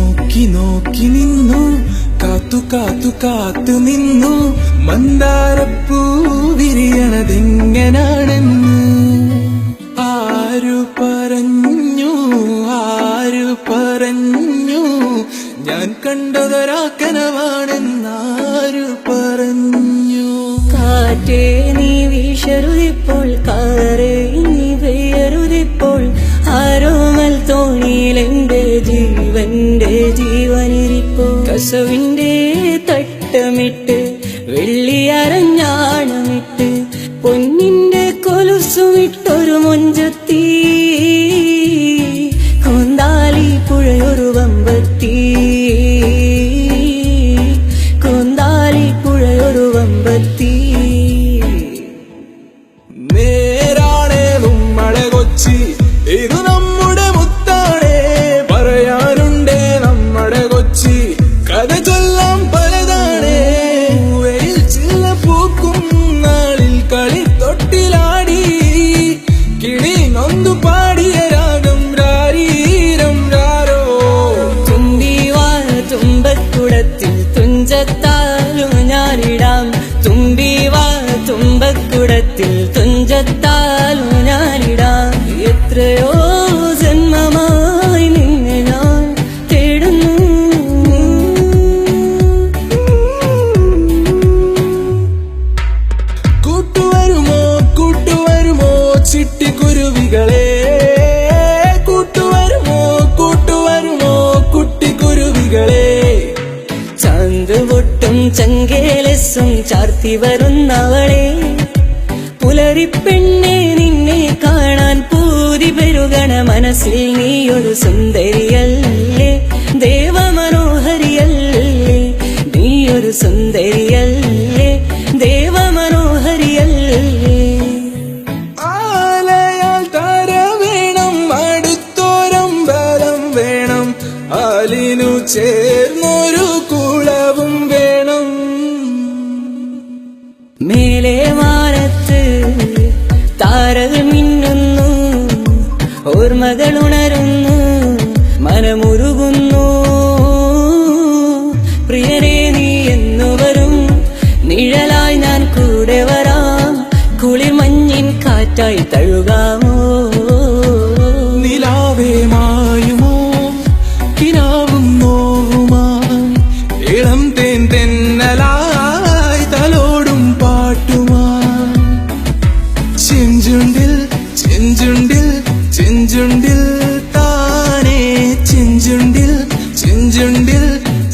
നോക്കി നോക്കി നിന്നു, കാത്തു കാത്തു കാത്തു നിന്നു, മന്ദാരപ്പൂ വിരിയണതെങ്ങനാണെന്ന്. ആരു പറഞ്ഞു, ആരു പറഞ്ഞു, ഞാൻ കണ്ടതൊരാക്കനവാണെന്നാരു പറഞ്ഞു. കാറ്റേ നീ വീശരുതിപ്പോൾ, കാറേ നീ പെയ്യരുതിപ്പോൾ, ആരോമൽ തോണിയിലെന്റെ ജീവന്റെ ജീവനിരിപ്പോ. കസവിന്റെ തട്ടമിട്ട് വെള്ളിയരഞ്ഞാണമിട്ട് പൊന്നിന്റെ കൊലുസുമിട്ടൊരു മൊഞ്ചത്തി, കൊന്താലി പുഴയൊരു വമ്പത്തി, കൊന്താലി പുഴയൊരു വമ്പത്തി. നേരാണേ നമ്മളെ കൊച്ചി, ഇത് നമ്മുടെ മുത്താണേ, പറയാനുണ്ടേ നമ്മുടെ കൊച്ചി, കഥ ചൊല്ലാം പലതാണേ. വെയിൽ ചില്ല പൂക്കും നാളിൽ കളിത്തൊട്ടിലാടി, കിളി നൊന്തു പാടിയ രാഗം രാരീരം രാരോ. തുമ്പിവാന തുമ്പക്കുടത്തിൽ തുഞ്ചത്താലു ഞാനിടാം, തുമ്പിവാന തുമ്പക്കുടത്തിൽ തുഞ്ചത്താലു ഞാനിടാം. എത്രയോ ജന്മമായി നിന്നെ ഞാൻ തേടുന്നു. കൂട്ടുവരുമോ കൂട്ടുവരുമോ ചിട്ടിക്കുരുവികളെ, കൂട്ടുവരുമോ കൂട്ടുവരുമോ കുട്ടിക്കുരുവികളെ. ചാന്ത് പൊട്ടും ചങ്കേലസും ചാർത്തി വരുന്നവളെ, പുലരിപ്പെണ്ണെ നിന്നെ കാണാൻ പൂതി പെരുകണ മനസ്സിൽ നീയൊരു സുന്ദരിയല്ലേ, ദേവമനോഹരിയല്ലേ, നീയൊരു സുന്ദരിയല്ലേ, ദേവമനോഹരിയല്ലേ. ആലയാൽ താര വേണം, അടുത്തോരമ്പലം വേണം, ആലിനു ചേർന്നൊരു കുളവും വേണം. മേലെ മാനത്ത് താരകൾ മിന്നുന്നു, ഓർമ്മകൾ ഉണരുന്നു, മനമുരുകുന്നു. പ്രിയരെ നീ എന്നു വരും, നിഴലായി ഞാൻ കൂടെ വരാം, കുളിമഞ്ഞിൻ കാറ്റായി തഴുകാമോ. നിലാവേ മായുമോ കിനാവും നോവുമായി, ഇളം തേൻ തെന്നലായി തലോടും പാട്ടുമായി. ചെഞ്ചുണ്ടിൽ ചെഞ്ചുണ്ടിൽ ചെഞ്ചുണ്ടിൽ താനേ, ചെഞ്ചുണ്ടിൽ ചെഞ്ചുണ്ടിൽ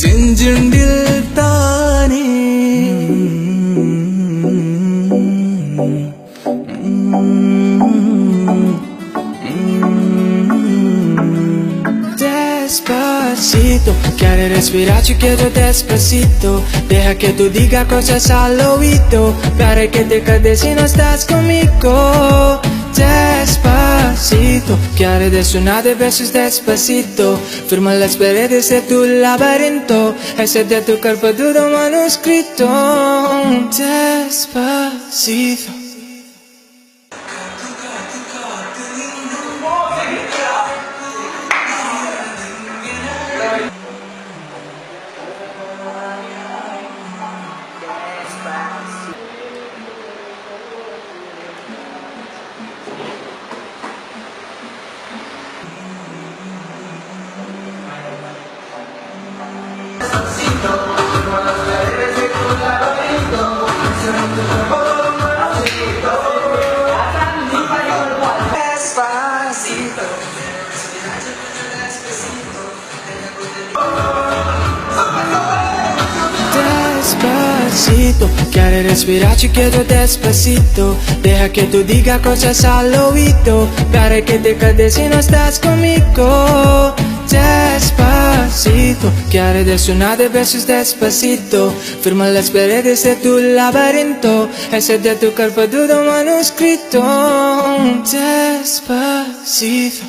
ചെഞ്ചുണ്ടിൽ താനേ. Despacito, quiere respirar, ci chiedo despacito. Deja que tú digas cosas al oído, para que te quedes si no estás conmigo. Despacito, quiere sonar de besos despacito. Firma las paredes de tu laberinto, ese de tu cuerpo duro manuscrito. Despacito. Despacito, quiere respirar, ci chiedo despacito. Deja que tú digas cosas al oído, para que te quedes si no estás conmigo. Despacito, quiere sonar de besos despacito. Firma las paredes de tu laberinto, ese de tu cuerpo duro manuscrito. Despacito.